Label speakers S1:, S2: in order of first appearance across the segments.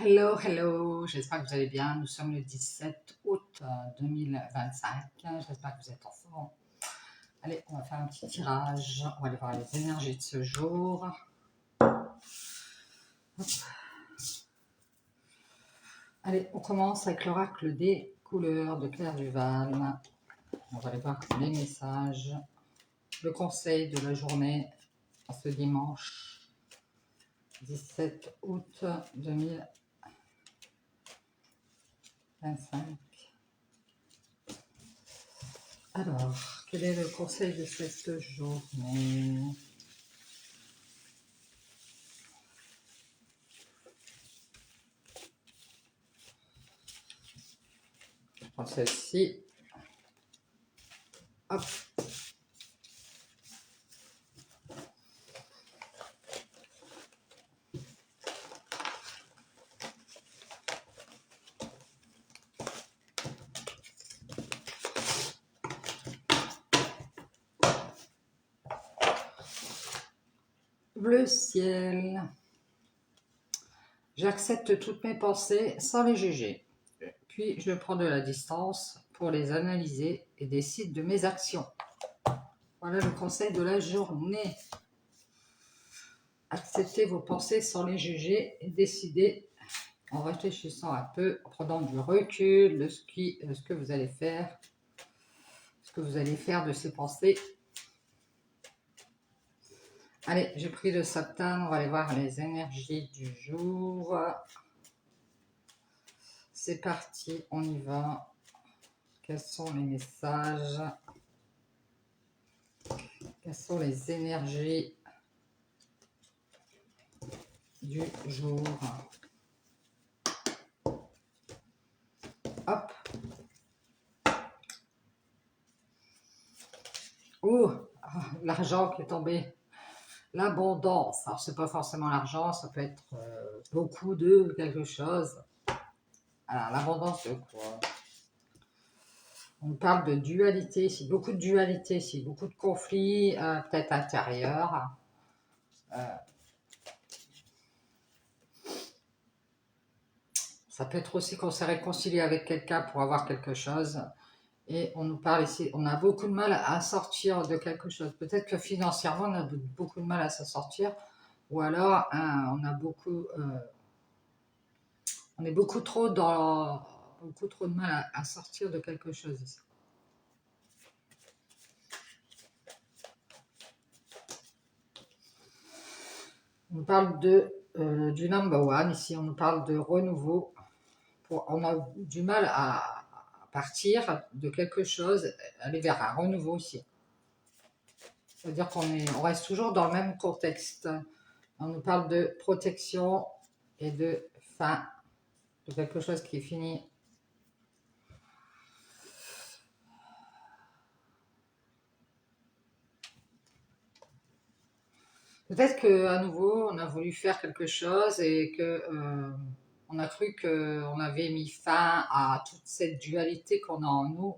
S1: Hello, hello, j'espère que vous allez bien. Nous sommes le 17 août 2025. J'espère que vous êtes en forme. Allez, on va faire un petit tirage. On va aller voir les énergies de ce jour. Allez, on commence avec l'oracle des couleurs de Claire Duval. On va aller voir les messages, le conseil de la journée ce dimanche 17 août 2025. Alors, quel est le conseil de cette journée? Je prends celle-ci. Hop. Bleu ciel. J'accepte toutes mes pensées sans les juger. Puis je prends de la distance pour les analyser et décide de mes actions. Voilà le conseil de la journée. Acceptez vos pensées sans les juger et décidez en réfléchissant un peu, en prenant du recul de ce que vous allez faire, ce que vous allez faire de ces pensées. Allez, j'ai pris le Satan, on va aller voir les énergies du jour. C'est parti, on y va. Quels sont les messages? Quelles sont les énergies du jour? Hop. Oh, l'argent qui est tombé. L'abondance. Alors, c'est pas forcément l'argent, ça peut être beaucoup de quelque chose. Alors, l'abondance de quoi? On parle de dualité ici, beaucoup de dualité ici, beaucoup de conflits, peut-être intérieurs. Ça peut être aussi qu'on s'est réconcilié avec quelqu'un pour avoir quelque chose. Et on nous parle ici, on a beaucoup de mal à sortir de quelque chose. Peut-être que financièrement, on a beaucoup de mal à s'en sortir. Ou alors, on a on est beaucoup trop de mal à sortir de quelque chose ici. On nous parle du number one ici, on nous parle de renouveau. On a du mal à partir de quelque chose, aller vers un renouveau ici. C'est-à-dire qu'on reste toujours dans le même contexte. On nous parle de protection et de fin, de quelque chose qui est fini. Peut-être qu'à nouveau, on a voulu faire quelque chose et que on a cru qu'on avait mis fin à toute cette dualité qu'on a en nous,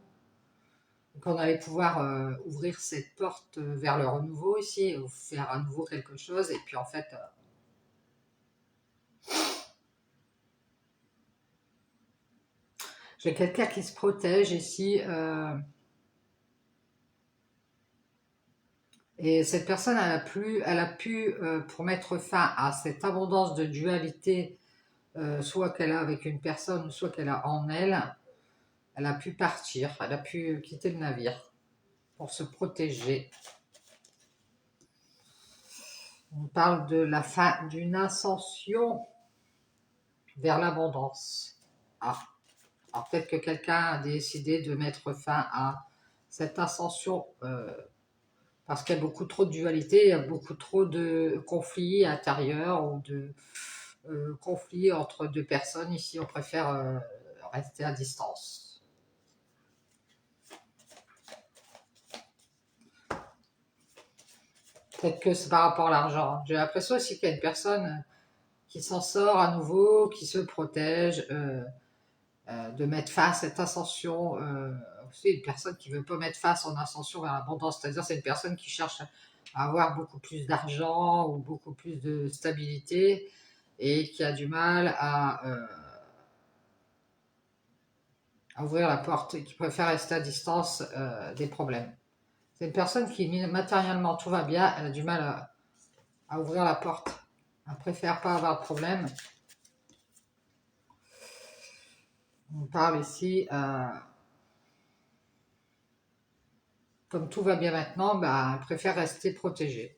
S1: qu'on allait pouvoir ouvrir cette porte vers le renouveau ici, ou faire à nouveau quelque chose, et puis en fait, j'ai quelqu'un qui se protège ici, et cette personne, elle a pu pour mettre fin à cette abondance de dualité, soit qu'elle a avec une personne, soit qu'elle a en elle, elle a pu partir, elle a pu quitter le navire pour se protéger. On parle de la fin d'une ascension vers l'abondance. Alors peut-être que quelqu'un a décidé de mettre fin à cette ascension parce qu'il y a beaucoup trop de dualité, il y a beaucoup trop de conflits intérieurs ou de conflits entre deux personnes. Ici, on préfère rester à distance. Peut-être que c'est par rapport à l'argent. J'ai l'impression aussi qu'il y a une personne qui s'en sort à nouveau, qui se protège, de mettre fin à cette ascension. C'est une personne qui ne veut pas mettre fin à son ascension vers l'abondance, c'est-à-dire c'est une personne qui cherche à avoir beaucoup plus d'argent ou beaucoup plus de stabilité et qui a du mal à ouvrir la porte et qui préfère rester à distance des problèmes. C'est une personne qui, matériellement, tout va bien, elle a du mal à ouvrir la porte. Elle préfère pas avoir de problème. On parle ici, comme tout va bien maintenant, bah, elle préfère rester protégée.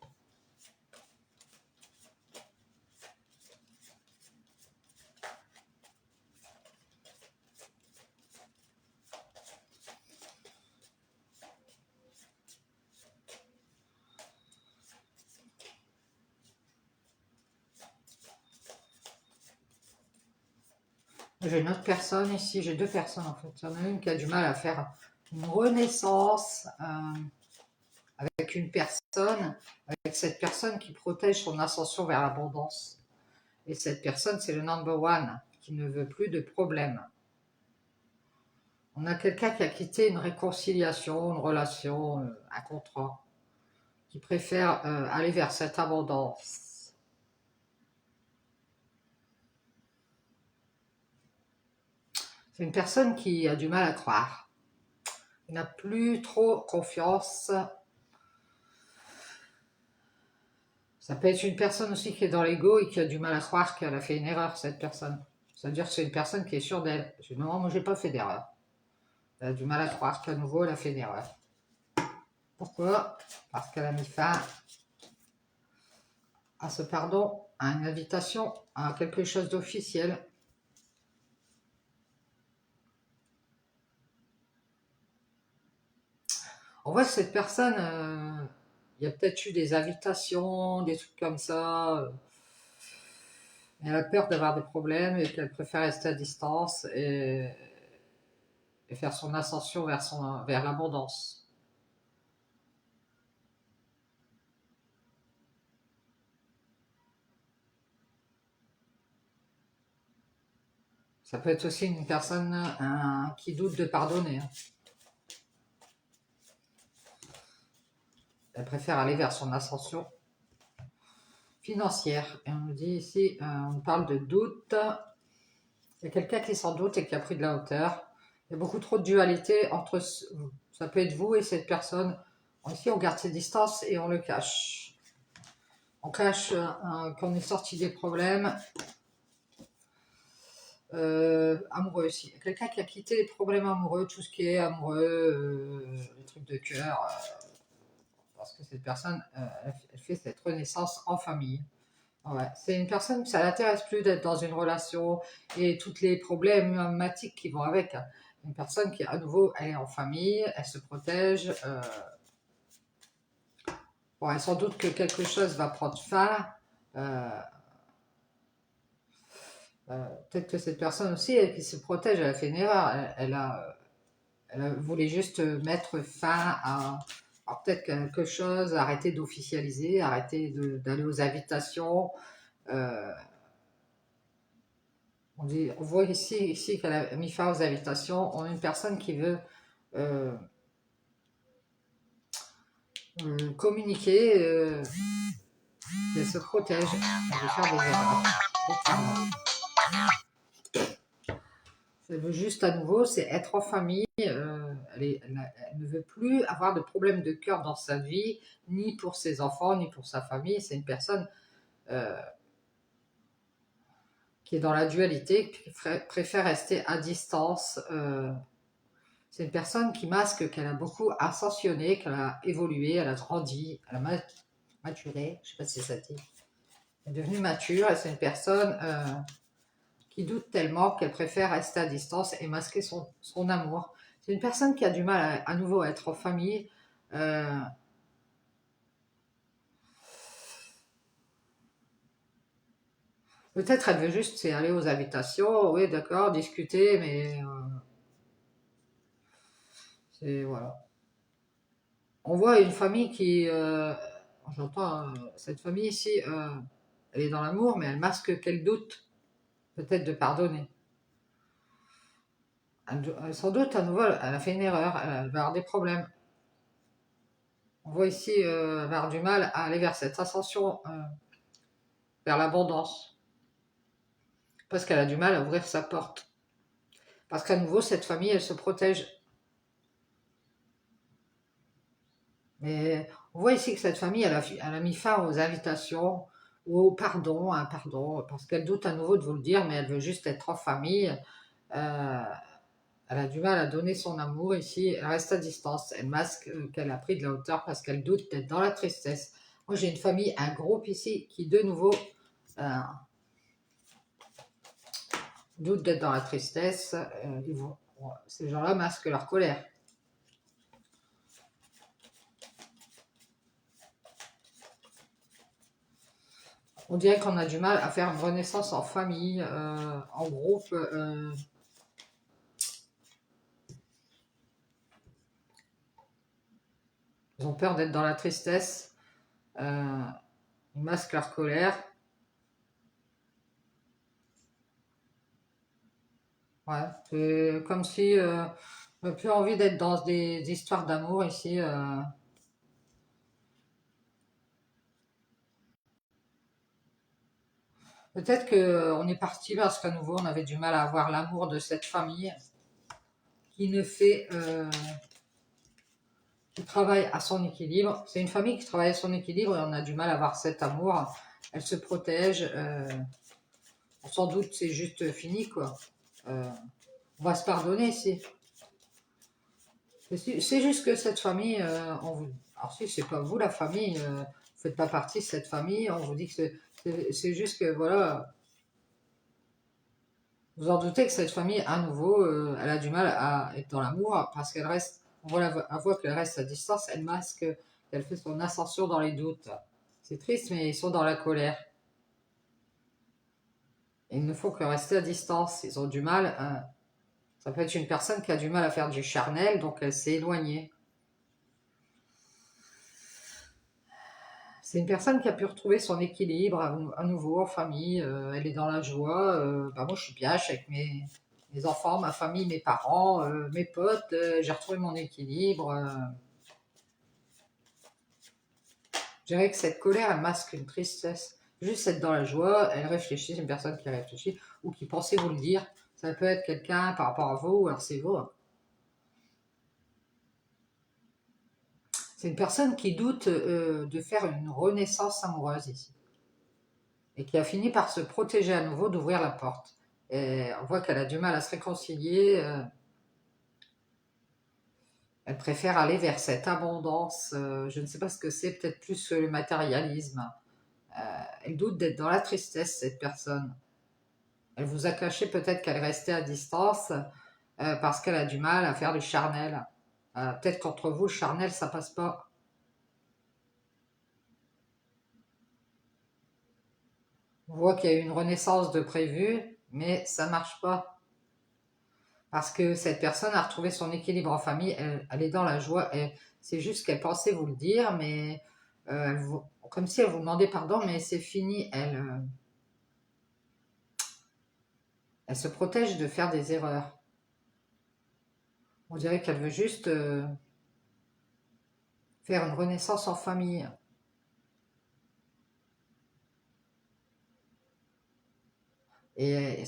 S1: J'ai une autre personne ici, j'ai deux personnes en fait. Il y en a une qui a du mal à faire une renaissance avec une personne, avec cette personne qui protège son ascension vers l'abondance. Et cette personne, c'est le number one, qui ne veut plus de problème. On a quelqu'un qui a quitté une réconciliation, une relation, un contrat, qui préfère aller vers cette abondance. C'est une personne qui a du mal à croire. Il n'a plus trop confiance. Ça peut être une personne aussi qui est dans l'ego et qui a du mal à croire qu'elle a fait une erreur, cette personne. C'est-à-dire que c'est une personne qui est sûre d'elle. Je dis non, moi j'ai pas fait d'erreur. Elle a du mal à croire qu'à nouveau elle a fait une erreur. Pourquoi? Parce qu'elle a mis fin à ce pardon, à une invitation, à quelque chose d'officiel. On voit que cette personne, il y a peut-être eu des invitations, des trucs comme ça. Elle a peur d'avoir des problèmes et qu'elle préfère rester à distance et faire son ascension vers l'abondance. Ça peut être aussi une personne qui doute de pardonner. Elle préfère aller vers son ascension financière. Et on nous dit ici, on parle de doute. Il y a quelqu'un qui s'en doute et qui a pris de la hauteur. Il y a beaucoup trop de dualité entre, ça peut être vous et cette personne. Ici, on garde ses distances et on le cache. On cache qu'on est sorti des problèmes. Amoureux aussi. Quelqu'un qui a quitté les problèmes amoureux, tout ce qui est amoureux, les trucs de cœur, parce que cette personne, elle fait cette renaissance en famille. Ouais. C'est une personne, ça l'intéresse plus d'être dans une relation et toutes les problématiques qui vont avec. Une personne qui, à nouveau, elle est en famille, elle se protège. Bon, elle sans doute que quelque chose va prendre fin. Peut-être que cette personne aussi, elle qui se protège, elle a fait une erreur. Elle voulait juste mettre fin à peut-être quelque chose, arrêter d'officialiser, arrêter d'aller aux invitations. On voit ici qu'elle a mis fin aux invitations. On a une personne qui veut communiquer, elle se protège, elle veut faire des erreurs. Elle veut juste à nouveau, c'est être en famille. Elle ne veut plus avoir de problème de cœur dans sa vie, ni pour ses enfants, ni pour sa famille. C'est une personne qui est dans la dualité, qui préfère rester à distance. C'est une personne qui masque qu'elle a beaucoup ascensionné, qu'elle a évolué, elle a grandi, elle a maturé. Je ne sais pas si ça dit. Elle est devenue mature et c'est une personne qui doute tellement qu'elle préfère rester à distance et masquer son amour. C'est une personne qui a du mal à nouveau à être en famille. Peut-être elle veut juste aller aux invitations, oui d'accord, discuter, mais c'est voilà. On voit une famille qui, j'entends cette famille ici, elle est dans l'amour, mais elle masque qu'elle doute peut-être de pardonner. Sans doute, à nouveau, elle a fait une erreur, elle va avoir des problèmes. On voit ici, elle va avoir du mal à aller vers cette ascension, vers l'abondance. parce qu'elle a du mal à ouvrir sa porte. Parce qu'à nouveau, cette famille, elle se protège. Mais on voit ici que cette famille, elle a mis fin aux invitations ou au pardon, un pardon, parce qu'elle doute à nouveau de vous le dire, mais elle veut juste être en famille. Euh, Elle a du mal à donner son amour ici. Elle reste à distance. Elle masque qu'elle a pris de la hauteur parce qu'elle doute d'être dans la tristesse. Moi, j'ai une famille, un groupe ici qui, de nouveau, euh, doute d'être dans la tristesse. Ces gens-là masquent leur colère. On dirait qu'on a du mal à faire une renaissance en famille, en groupe. Ils ont peur d'être dans la tristesse. Ils masquent leur colère. Ouais, c'est comme si on n'a plus envie d'être dans des histoires d'amour ici. Peut-être qu'on est parti parce qu'à nouveau on avait du mal à avoir l'amour de cette famille qui ne fait, qui travaille à son équilibre. C'est une famille qui travaille à son équilibre et on a du mal à avoir cet amour. Elle se protège. Sans doute c'est juste fini quoi. On va se pardonner ici. C'est juste que cette famille, alors si c'est pas vous la famille, vous faites pas partie de cette famille. On vous dit que c'est juste que voilà. Vous en doutez que cette famille, à nouveau, elle a du mal à être dans l'amour parce qu'elle reste, on voit qu'elle reste à distance, elle masque, qu'elle fait son ascension dans les doutes. C'est triste, mais ils sont dans la colère. Et il ne faut que rester à distance. Ils ont du mal. Ça peut être une personne qui a du mal à faire du charnel, donc elle s'est éloignée. C'est une personne qui a pu retrouver son équilibre à nouveau en famille. Elle est dans la joie. Bah moi, je suis bien, je suis avec mes enfants, ma famille, mes parents, mes potes. J'ai retrouvé mon équilibre. Je dirais que cette colère, elle masque une tristesse. Juste être dans la joie, elle réfléchit, c'est une personne qui réfléchit ou qui pensait vous le dire. Ça peut être quelqu'un par rapport à vous, ou alors c'est vous. C'est une personne qui doute de faire une renaissance amoureuse ici. Et qui a fini par se protéger à nouveau d'ouvrir la porte. Et on voit qu'elle a du mal à se réconcilier. Elle préfère aller vers cette abondance. Je ne sais pas ce que c'est, peut-être plus le matérialisme. Elle doute d'être dans la tristesse, cette personne. Elle vous a caché peut-être qu'elle restait à distance parce qu'elle a du mal à faire du charnel. Peut-être qu'entre vous, le charnel, ça passe pas. On voit qu'il y a eu une renaissance de prévu, mais ça marche pas. Parce que cette personne a retrouvé son équilibre en famille, elle est dans la joie. C'est juste qu'elle pensait vous le dire, mais comme si elle vous demandait pardon, mais c'est fini. Elle se protège de faire des erreurs. On dirait qu'elle veut juste faire une renaissance en famille. Et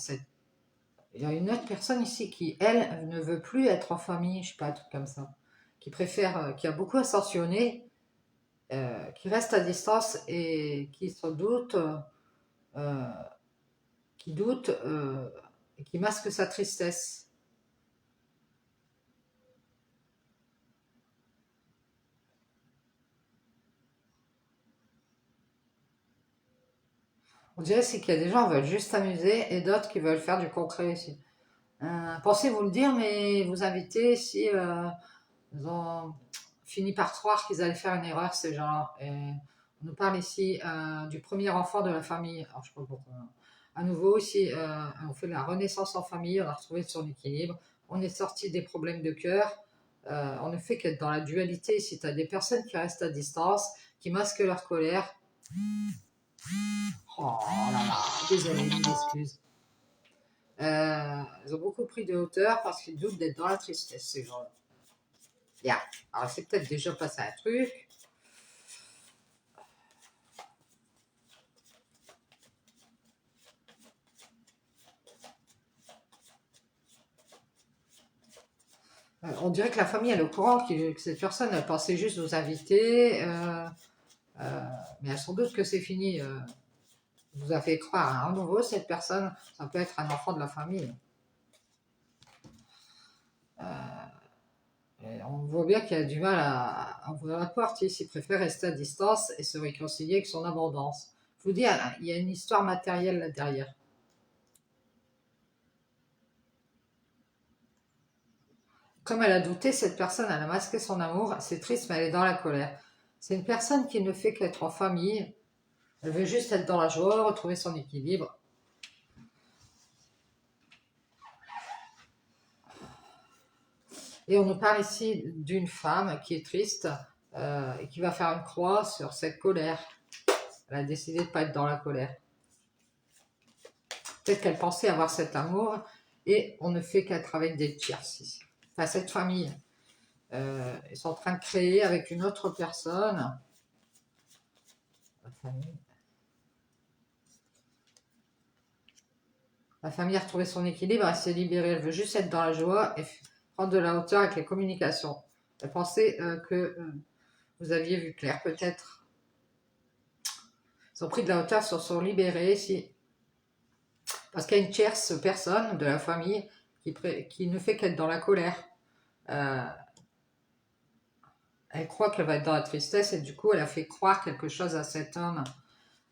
S1: il y a une autre personne ici qui, elle, ne veut plus être en famille, je sais pas, un truc comme ça. Qui préfère, qui a beaucoup ascensionné, qui reste à distance et qui sans doute euh, qui doute et qui masque sa tristesse. On dirait c'est qu'il y a des gens qui veulent juste s'amuser et d'autres qui veulent faire du concret ici. Pensez vous le dire, mais vous invitez si ils ont fini par croire qu'ils allaient faire une erreur, ces gens-là. Et on nous parle ici du premier enfant de la famille. Alors, je sais pas pourquoi. À nouveau, ici, on fait la renaissance en famille, on a retrouvé son équilibre, on est sorti des problèmes de cœur. On ne fait qu'être dans la dualité. Si tu as des personnes qui restent à distance, qui masquent leur colère, oh là là, désolé, mille excuses. Ils ont beaucoup pris de hauteur parce qu'ils doutent d'être dans la tristesse, ces gens-là. Bien. Alors, c'est peut-être déjà passé un truc. On dirait que la famille elle est au courant que cette personne elle pensait juste vous inviter, mais elle sans doute que c'est fini. Vous a fait croire à nouveau cette personne, ça peut être un enfant de la famille. Et on voit bien qu'il a du mal à ouvrir la porte, il préfère rester à distance et se réconcilier avec son abondance. Je vous dis, il y a une histoire matérielle là derrière. Comme elle a douté, cette personne, elle a masqué son amour, c'est triste, mais elle est dans la colère. C'est une personne qui ne fait qu'être en famille, elle veut juste être dans la joie, retrouver son équilibre. Et on nous parle ici d'une femme qui est triste et qui va faire une croix sur cette colère. Elle a décidé de ne pas être dans la colère. Peut-être qu'elle pensait avoir cet amour et on ne fait qu'être avec des tierces ici. Enfin, cette famille, ils sont en train de créer avec une autre personne. La famille a retrouvé son équilibre, elle s'est libérée, elle veut juste être dans la joie et prendre de la hauteur avec les communications. Elle pensait que vous aviez vu clair, peut-être. Ils ont pris de la hauteur, se sont libérés ici. Parce qu'il y a une tierce personne de la famille qui ne fait qu'être dans la colère. Elle croit qu'elle va être dans la tristesse et du coup elle a fait croire quelque chose à cet homme.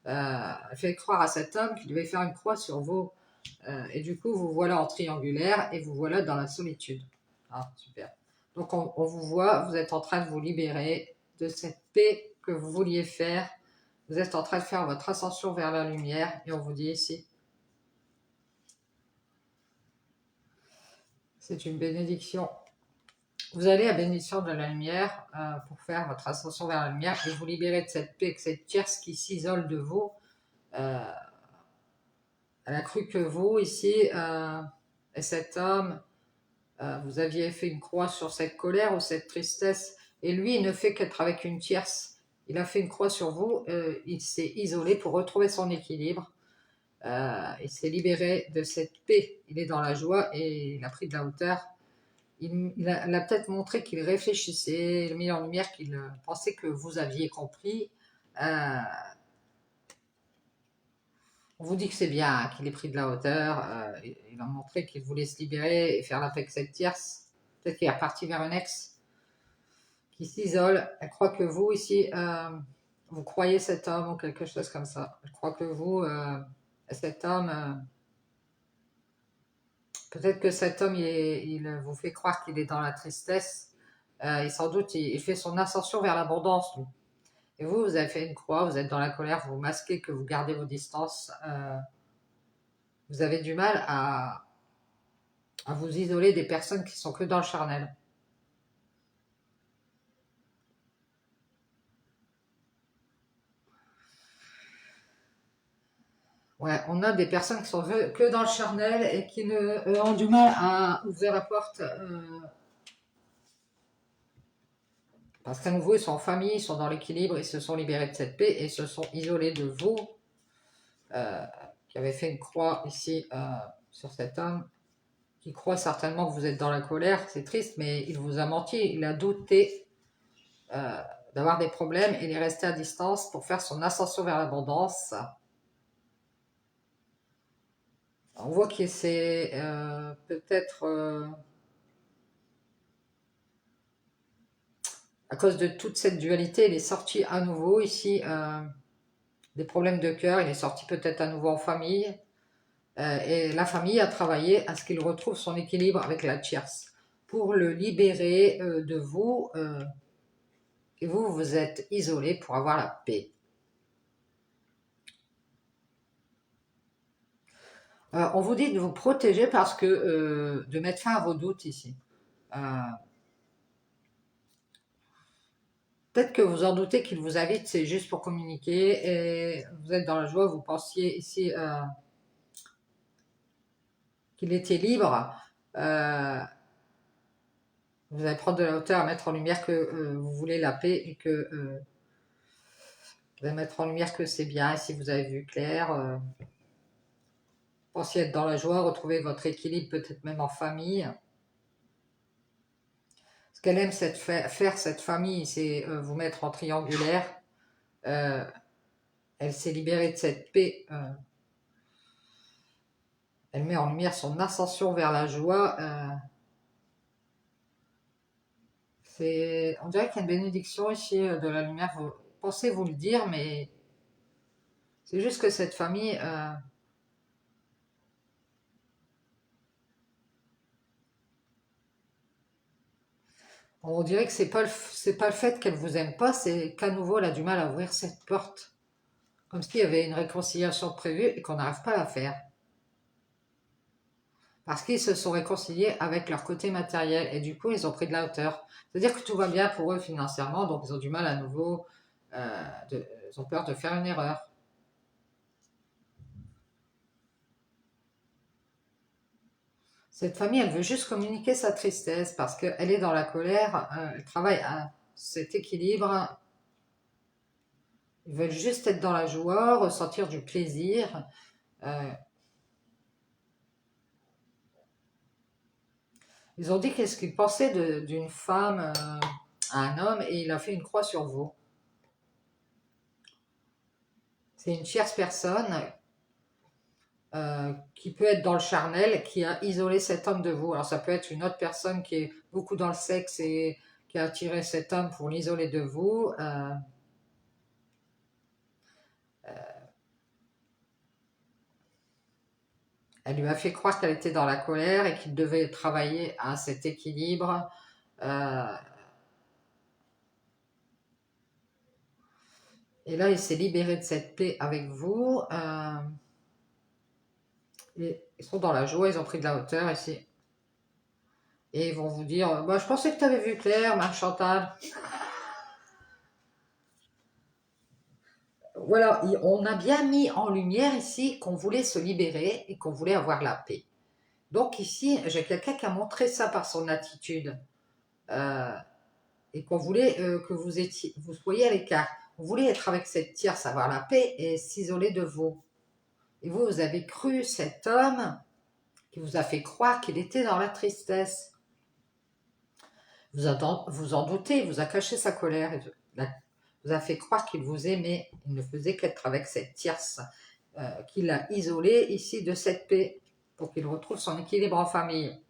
S1: Elle fait croire à cet homme qu'il devait faire une croix sur vous. Et du coup vous voilà en triangulaire et vous voilà dans la solitude. Ah, super. Donc on vous voit, vous êtes en train de vous libérer de cette paix que vous vouliez faire. Vous êtes en train de faire votre ascension vers la lumière et on vous dit ici. C'est une bénédiction. Vous allez à bénédiction de la lumière pour faire votre ascension vers la lumière et vous libérer de cette paix, de cette tierce qui s'isole de vous. Elle a cru que vous, ici, et cet homme, vous aviez fait une croix sur cette colère ou cette tristesse. Et lui, il ne fait qu'être avec une tierce. Il a fait une croix sur vous. Il s'est isolé pour retrouver son équilibre. Il s'est libéré de cette paix. Il est dans la joie et il a pris de la hauteur. Il a peut-être montré qu'il réfléchissait, il a mis en lumière qu'il pensait que vous aviez compris. On vous dit que c'est bien, hein, qu'il ait pris de la hauteur. Il a montré qu'il voulait se libérer et faire la paix avec cette tierce. Peut-être qu'il est reparti vers un ex qui s'isole. Elle croit que vous, ici, vous croyez cet homme ou quelque chose comme ça. Je crois que vous, cet homme... Peut-être que cet homme, il vous fait croire qu'il est dans la tristesse. Et sans doute, il fait son ascension vers l'abondance. Et vous, vous avez fait une croix, vous êtes dans la colère, vous masquez que vous gardez vos distances. Vous avez du mal à vous isoler des personnes qui sont que dans le charnel. Ouais, on a des personnes qui sont que dans le charnel et qui ont du mal à ouvrir la porte. Parce qu'à nouveau, ils sont en famille, ils sont dans l'équilibre, ils se sont libérés de cette paix et se sont isolés de vous, qui avez fait une croix ici sur cet homme, qui croit certainement que vous êtes dans la colère. C'est triste, mais il vous a menti, il a douté d'avoir des problèmes et il est resté à distance pour faire son ascension vers l'abondance. On voit que c'est peut-être à cause de toute cette dualité, il est sorti à nouveau ici des problèmes de cœur, il est sorti peut-être à nouveau en famille et la famille a travaillé à ce qu'il retrouve son équilibre avec la tierce pour le libérer de vous et vous vous êtes isolé pour avoir la paix. On vous dit de vous protéger parce que de mettre fin à vos doutes ici. Peut-être que vous en doutez qu'il vous invite, c'est juste pour communiquer et vous êtes dans la joie, vous pensiez ici qu'il était libre. Vous allez prendre de la hauteur, mettre en lumière que vous voulez la paix et que vous allez mettre en lumière que c'est bien. Et si vous avez vu clair, pensiez être dans la joie, retrouver votre équilibre, peut-être même en famille. qu'elle aime faire cette famille, c'est vous mettre en triangulaire. Euh, Elle s'est libérée de cette paix. Elle met en lumière son ascension vers la joie. On dirait qu'il y a une bénédiction ici de la lumière. Vous pensez vous le dire, mais c'est juste que cette famille, on dirait que c'est pas le fait qu'elle vous aime pas, c'est qu'à nouveau elle a du mal à ouvrir cette porte. Comme s'il y avait une réconciliation prévue et qu'on n'arrive pas à la faire. Parce qu'ils se sont réconciliés avec leur côté matériel et du coup ils ont pris de la hauteur. C'est-à-dire que tout va bien pour eux financièrement, donc ils ont du mal à nouveau, ils ont peur de faire une erreur. Cette famille, elle veut juste communiquer sa tristesse parce qu'elle est dans la colère, elle travaille à cet équilibre. Ils veulent juste être dans la joie, ressentir du plaisir. Euh, Ils ont dit qu'est-ce qu'ils pensaient d'une femme à un homme et il a fait une croix sur vous. C'est une tierce personne qui peut être dans le charnel, qui a isolé cet homme de vous. Alors ça peut être une autre personne qui est beaucoup dans le sexe et qui a attiré cet homme pour l'isoler de vous. Elle lui a fait croire qu'elle était dans la colère et qu'il devait travailler à cet équilibre. Euh, et là, il s'est libéré de cette paix avec vous. Ils sont dans la joie, ils ont pris de la hauteur ici. Et ils vont vous dire, bah, je pensais que tu avais vu clair, ma Chantal. Voilà, on a bien mis en lumière ici qu'on voulait se libérer et qu'on voulait avoir la paix. Donc ici, j'ai quelqu'un qui a montré ça par son attitude euh, et qu'on voulait que vous soyez à l'écart. Vous voulez être avec cette tierce, avoir la paix et s'isoler de vous. Et vous, vous avez cru cet homme qui vous a fait croire qu'il était dans la tristesse. Vous en doutez, il vous a caché sa colère, vous a fait croire qu'il vous aimait. Il ne faisait qu'être avec cette tierce qu'il a isolée ici de cette paix pour qu'il retrouve son équilibre en famille.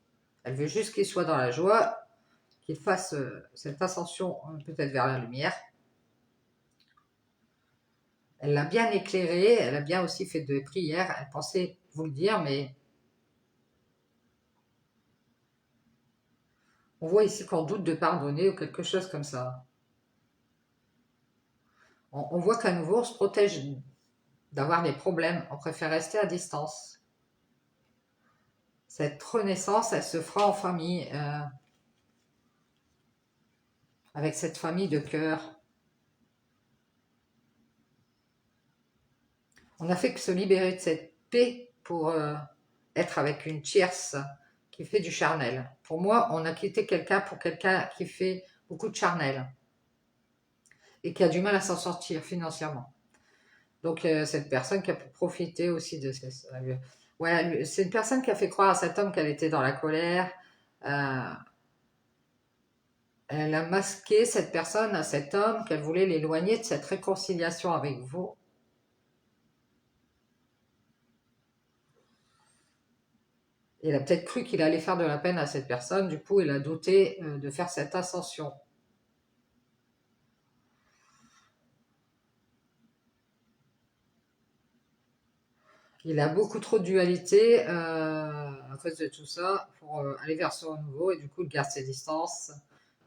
S1: Elle veut juste qu'il soit dans la joie, qu'il fasse cette ascension peut-être vers la lumière. Elle l'a bien éclairé, elle a bien aussi fait de prières, elle pensait vous le dire, mais on voit ici qu'on doute de pardonner ou quelque chose comme ça. On voit qu'à nouveau on se protège d'avoir des problèmes, on préfère rester à distance. Cette renaissance, elle se fera en famille, avec cette famille de cœur. On a fait que se libérer de cette paix pour être avec une tierce qui fait du charnel. Pour moi, on a quitté quelqu'un pour quelqu'un qui fait beaucoup de charnel et qui a du mal à s'en sortir financièrement. Donc, cette personne qui a pu profiter aussi de ouais, c'est une personne qui a fait croire à cet homme qu'elle était dans la colère. Euh, Elle a masqué cette personne à cet homme, qu'elle voulait l'éloigner de cette réconciliation avec vous. Il a peut-être cru qu'il allait faire de la peine à cette personne, du coup il a douté de faire cette ascension. Il a beaucoup trop de dualité à cause de tout ça pour aller vers son renouveau et du coup il garde ses distances.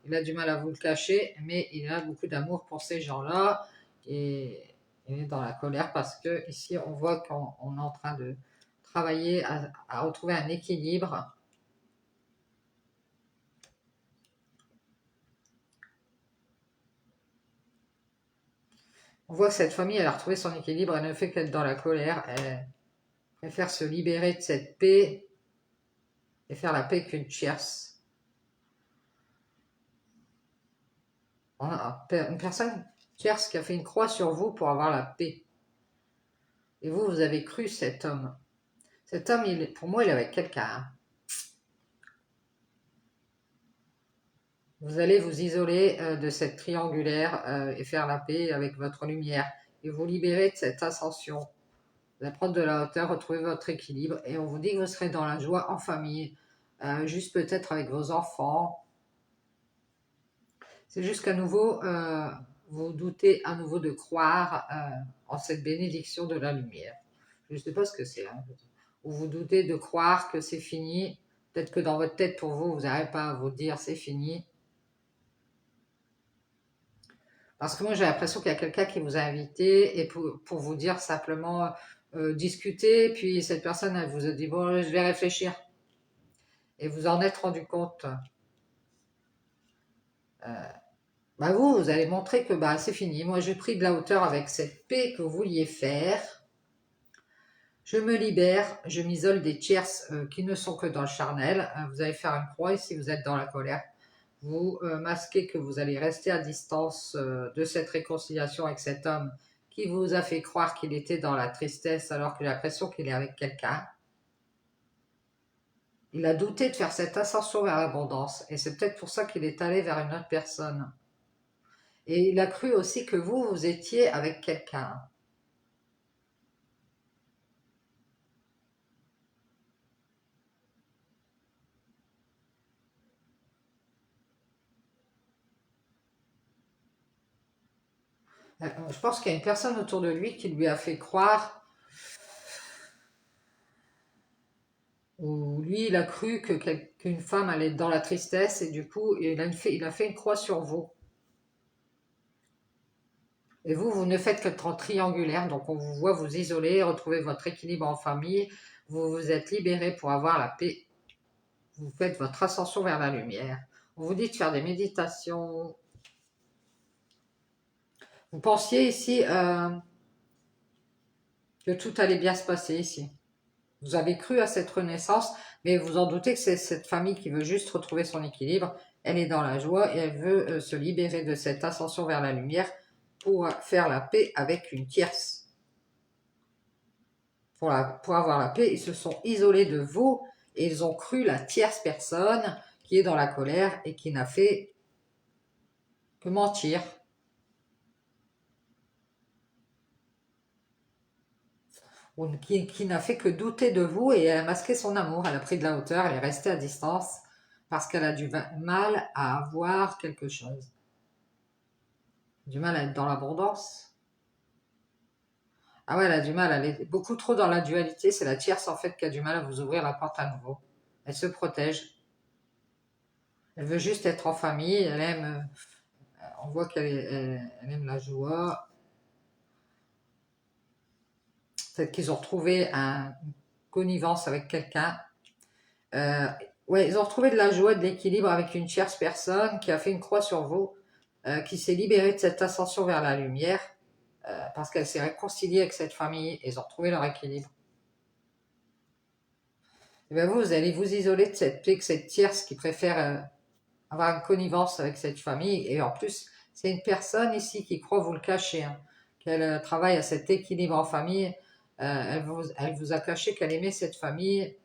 S1: Il a du mal à vous le cacher, mais il a beaucoup d'amour pour ces gens-là et il est dans la colère parce que ici on voit qu'on est en train de travailler à retrouver un équilibre. On voit que cette famille, elle a retrouvé son équilibre, elle ne fait qu'être dans la colère, elle préfère se libérer de cette paix et faire la paix qu'une tierce. On a une personne tierce qui a fait une croix sur vous pour avoir la paix. Et vous, vous avez cru cet homme. Cet homme, pour moi, il est avec quelqu'un. Vous allez vous isoler de cette triangulaire et faire la paix avec votre lumière. Et vous libérer de cette ascension. Vous allez prendre de la hauteur, retrouver votre équilibre. Et on vous dit que vous serez dans la joie en famille, juste peut-être avec vos enfants. C'est juste qu'à nouveau, vous doutez à nouveau de croire en cette bénédiction de la lumière. Je ne sais pas ce que c'est. Hein. Ou vous doutez de croire que c'est fini. Peut-être que dans votre tête, pour vous, vous n'arrivez pas à vous dire c'est fini. Parce que moi, j'ai l'impression qu'il y a quelqu'un qui vous a invité et pour vous dire simplement discuter. Puis cette personne, elle vous a dit bon, je vais réfléchir. Et vous en êtes rendu compte. Bah vous allez montrer que bah, c'est fini. Moi, j'ai pris de la hauteur avec cette paix que vous vouliez faire. Je me libère, je m'isole des tierces qui ne sont que dans le charnel. Vous allez faire une croix et si vous êtes dans la colère, vous masquez que vous allez rester à distance de cette réconciliation avec cet homme qui vous a fait croire qu'il était dans la tristesse alors qu'il a l'impression qu'il est avec quelqu'un. Il a douté de faire cette ascension vers l'abondance et c'est peut-être pour ça qu'il est allé vers une autre personne. Et il a cru aussi que vous étiez avec quelqu'un. Je pense qu'il y a une personne autour de lui qui lui a fait croire, ou lui il a cru qu'une femme allait être dans la tristesse et du coup il a fait une croix sur vous. Et vous ne faites qu'être en triangulaire, donc on vous voit vous isoler, retrouver votre équilibre en famille, vous vous êtes libéré pour avoir la paix, vous faites votre ascension vers la lumière. On vous dit de faire des méditations. Vous pensiez ici que tout allait bien se passer ici. Vous avez cru à cette renaissance, mais vous en doutez que c'est cette famille qui veut juste retrouver son équilibre. Elle est dans la joie et elle veut se libérer de cette ascension vers la lumière pour faire la paix avec une tierce. Pour avoir la paix, ils se sont isolés de vous et ils ont cru la tierce personne qui est dans la colère et qui n'a fait que mentir. Ou qui n'a fait que douter de vous et elle a masqué son amour. Elle a pris de la hauteur, elle est restée à distance parce qu'elle a du mal à avoir quelque chose. Du mal à être dans l'abondance. Ah ouais, elle a du mal, elle est beaucoup trop dans la dualité. C'est la tierce en fait qui a du mal à vous ouvrir la porte à nouveau. Elle se protège. Elle veut juste être en famille. Elle aime, on voit elle aime la joie. Peut-être qu'ils ont retrouvé une connivence avec quelqu'un. Ouais, ils ont retrouvé de la joie, de l'équilibre avec une tierce personne qui a fait une croix sur vous, qui s'est libérée de cette ascension vers la lumière. Parce qu'elle s'est réconciliée avec cette famille, et ils ont retrouvé leur équilibre. Et bien vous allez vous isoler de cette tierce qui préfère avoir une connivence avec cette famille, et en plus, c'est une personne ici qui croit vous le cacher, hein, qu'elle travaille à cet équilibre en famille, elle vous a caché qu'elle aimait cette famille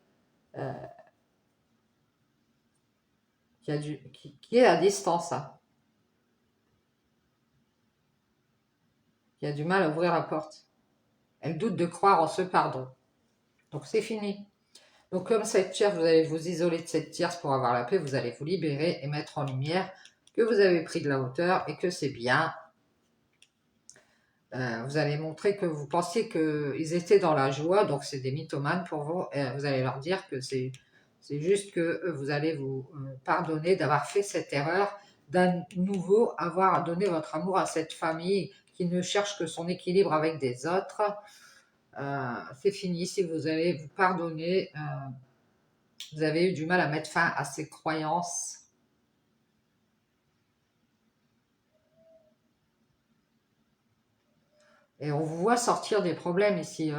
S1: qui est à distance, hein, qui a du mal à ouvrir la porte. Elle doute de croire en ce pardon. Donc c'est fini. Donc comme cette tierce, vous allez vous isoler de cette tierce pour avoir la paix, vous allez vous libérer et mettre en lumière que vous avez pris de la hauteur et que c'est bien. Vous allez montrer que vous pensiez qu'ils étaient dans la joie, donc c'est des mythomanes pour vous. Et vous allez leur dire que c'est juste que vous allez vous pardonner d'avoir fait cette erreur, d'un nouveau avoir donné votre amour à cette famille qui ne cherche que son équilibre avec des autres. C'est fini, si vous allez vous pardonner, vous avez eu du mal à mettre fin à ces croyances. Et on vous voit sortir des problèmes ici.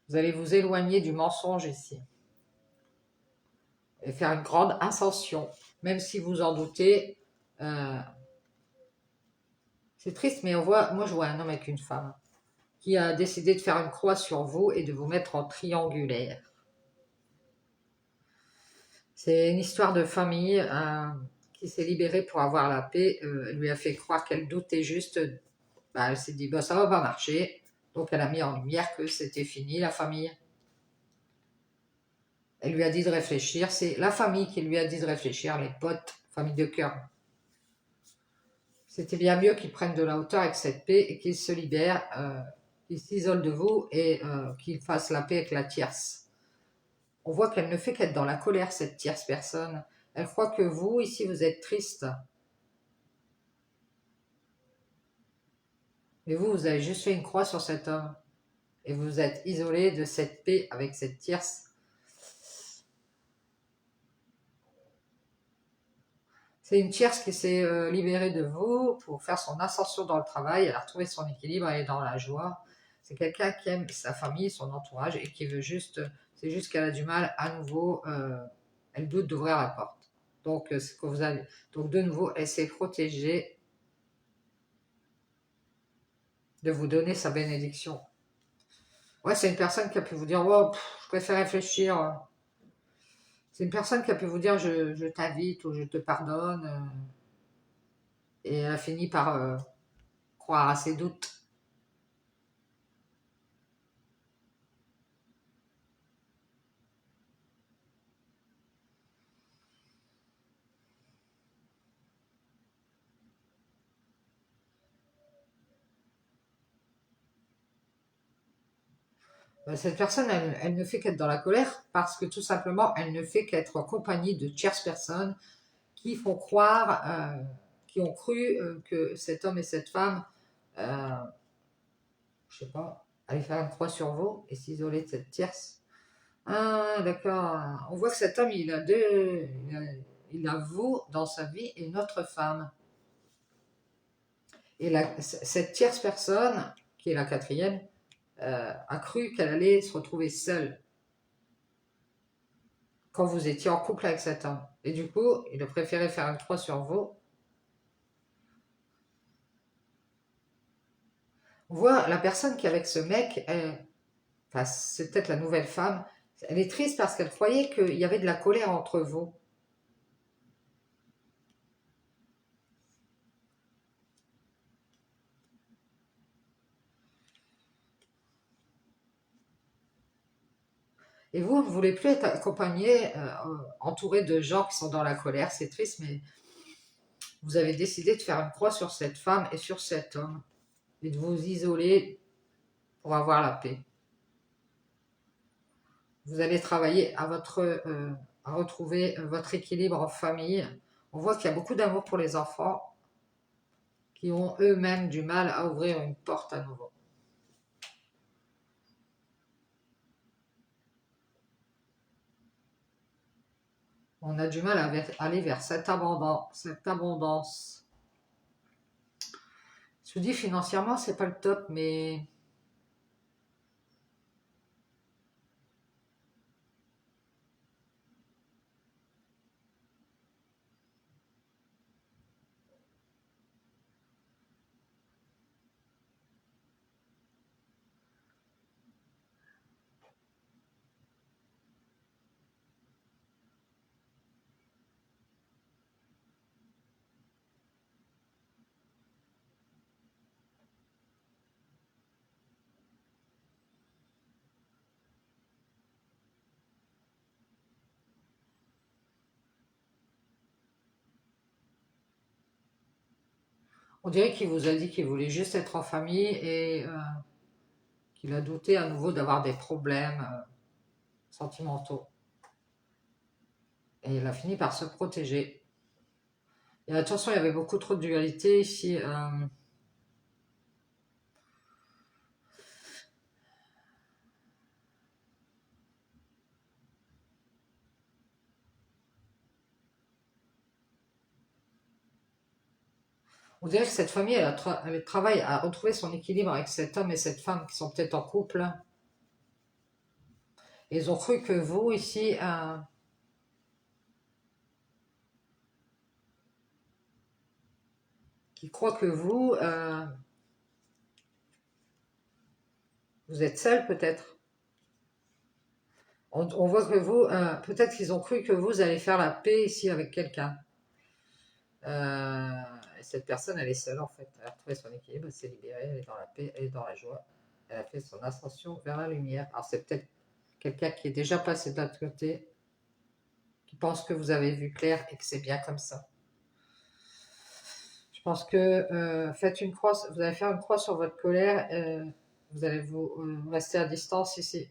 S1: Vous allez vous éloigner du mensonge ici. Et faire une grande ascension. Même si vous en doutez. C'est triste, mais moi je vois un homme avec une femme qui a décidé de faire une croix sur vous et de vous mettre en triangulaire. C'est une histoire de famille qui s'est libérée pour avoir la paix. Elle lui a fait croire qu'elle doutait juste. Bah, elle s'est dit, bah, ça va pas marcher. Donc elle a mis en lumière que c'était fini, la famille. Elle lui a dit de réfléchir. C'est la famille qui lui a dit de réfléchir, les potes, famille de cœur. C'était bien mieux qu'il prenne de la hauteur avec cette paix et qu'il se libère, qu'il s'isole de vous et qu'il fasse la paix avec la tierce. On voit qu'elle ne fait qu'être dans la colère, cette tierce personne. Elle croit que vous, ici, vous êtes triste. Mais vous avez juste fait une croix sur cet homme. Et vous êtes isolé de cette paix avec cette tierce. C'est une tierce qui s'est libérée de vous pour faire son ascension dans le travail. Elle a retrouvé son équilibre, elle est dans la joie. C'est quelqu'un qui aime sa famille, son entourage et qui veut juste. C'est juste qu'elle a du mal à nouveau. Elle doute d'ouvrir la porte. Donc, ce que vous avez. Donc, de nouveau, elle s'est protégée de vous donner sa bénédiction. Ouais, c'est une personne qui a pu vous dire, oh, je préfère réfléchir. C'est une personne qui a pu vous dire, je t'invite ou je te pardonne. Et elle a fini par croire à ses doutes. Cette personne, elle ne fait qu'être dans la colère parce que tout simplement, elle ne fait qu'être en compagnie de tierces personnes qui font croire, qui ont cru que cet homme et cette femme, euh, je sais pas, allaient faire une croix sur vous et s'isoler de cette tierce. Ah, d'accord. On voit que cet homme, il a vous dans sa vie et une autre femme. Et cette tierce personne, qui est la quatrième, a cru qu'elle allait se retrouver seule quand vous étiez en couple avec cet homme. Et du coup, il a préféré faire une croix sur vous. On voit la personne qui est avec ce mec, enfin, c'est peut-être la nouvelle femme, elle est triste parce qu'elle croyait qu'il y avait de la colère entre vous. Et vous ne voulez plus être accompagné, entouré de gens qui sont dans la colère. C'est triste, mais vous avez décidé de faire une croix sur cette femme et sur cet homme et de vous isoler pour avoir la paix. Vous allez travailler à retrouver votre équilibre en famille. On voit qu'il y a beaucoup d'amour pour les enfants qui ont eux-mêmes du mal à ouvrir une porte à nouveau. On a du mal à aller vers cette abondance. Je vous dis, financièrement, c'est pas le top, mais on dirait qu'il vous a dit qu'il voulait juste être en famille et qu'il a douté à nouveau d'avoir des problèmes sentimentaux. Et il a fini par se protéger. Et attention, il y avait beaucoup trop de dualité ici. On dirait que cette famille, elle travaille à retrouver son équilibre avec cet homme et cette femme qui sont peut-être en couple. Et ils ont cru que vous, ici, qui croient que vous êtes seul peut-être. On voit que vous, peut-être qu'ils ont cru que vous allez faire la paix ici avec quelqu'un. Et cette personne, elle est seule en fait. Elle a retrouvé son équilibre, elle s'est libérée, elle est dans la paix, elle est dans la joie. Elle a fait son ascension vers la lumière. Alors c'est peut-être quelqu'un qui est déjà passé de l'autre côté, qui pense que vous avez vu clair et que c'est bien comme ça. Je pense que faites une croix, vous allez faire une croix sur votre colère, vous allez vous rester à distance ici.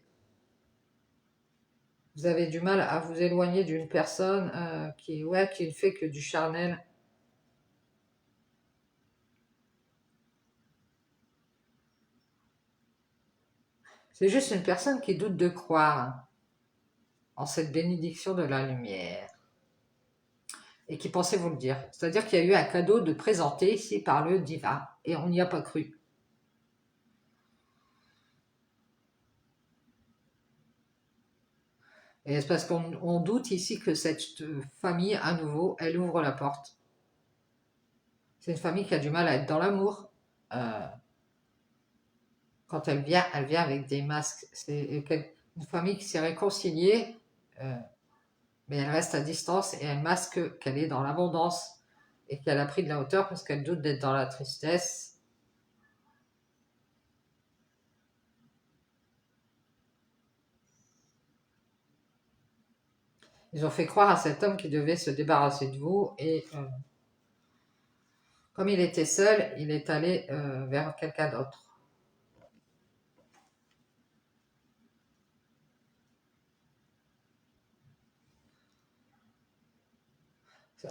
S1: Vous avez du mal à vous éloigner d'une personne qui ne fait que du charnel. C'est juste une personne qui doute de croire en cette bénédiction de la lumière et qui pensait vous le dire. C'est-à-dire qu'il y a eu un cadeau de présenté ici par le divin et on n'y a pas cru. Et c'est parce qu'on doute ici que cette famille, à nouveau, elle ouvre la porte. C'est une famille qui a du mal à être dans l'amour. Euh, Quand elle vient avec des masques. C'est une famille qui s'est réconciliée, euh, mais elle reste à distance et elle masque qu'elle est dans l'abondance et qu'elle a pris de la hauteur parce qu'elle doute d'être dans la tristesse. Ils ont fait croire à cet homme qui devait se débarrasser de vous et comme il était seul, il est allé vers quelqu'un d'autre.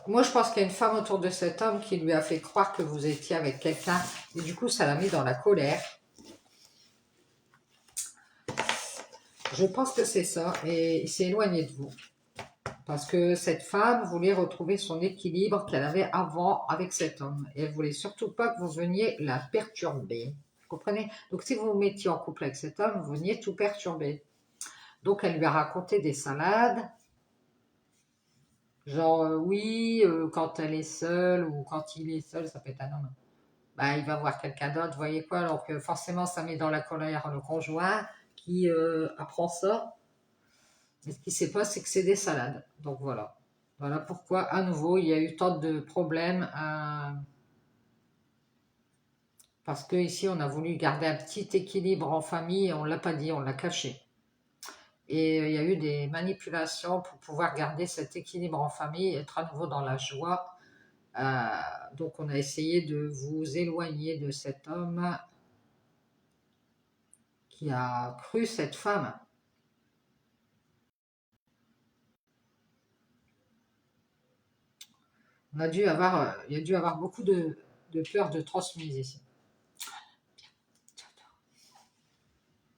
S1: Moi, je pense qu'il y a une femme autour de cet homme qui lui a fait croire que vous étiez avec quelqu'un et du coup, ça l'a mis dans la colère. Je pense que c'est ça et il s'est éloigné de vous. Parce que cette femme voulait retrouver son équilibre qu'elle avait avant avec cet homme. Et elle voulait surtout pas que vous veniez la perturber. Vous comprenez? Donc si vous vous mettiez en couple avec cet homme, vous veniez tout perturber. Donc elle lui a raconté des salades. Genre, oui, quand elle est seule ou quand il est seul, ça peut être un homme. Bah, il va voir quelqu'un d'autre, vous voyez quoi? Alors que forcément, ça met dans la colère le conjoint qui apprend ça. Mais ce qui ne sait pas, c'est que c'est des salades. Donc voilà. Voilà pourquoi, à nouveau, il y a eu tant de problèmes. Parce que ici, on a voulu garder un petit équilibre en famille et on ne l'a pas dit, on l'a caché. Et il y a eu des manipulations pour pouvoir garder cet équilibre en famille et être à nouveau dans la joie. Euh, donc on a essayé de vous éloigner de cet homme qui a cru cette femme. Il y a dû avoir beaucoup de peur de transmise ici.